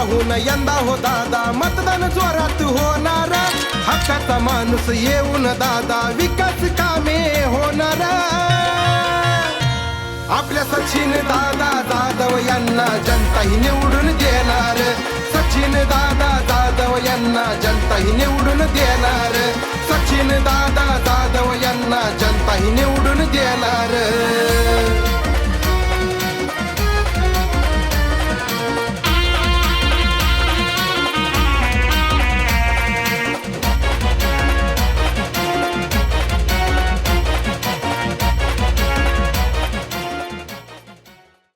पाहून यंदा हो दादा मतदान जोरात होणार, हक्काचा माणूस येऊन दादा विकास कामे होणार। आपल्या सचिन दादा जाधव यांना जनता ही निवडून देणार, सचिन दादा जाधव यांना जनता ही निवडून देणार, सचिन दादा जाधव यांना जनता ही निवडून देणार।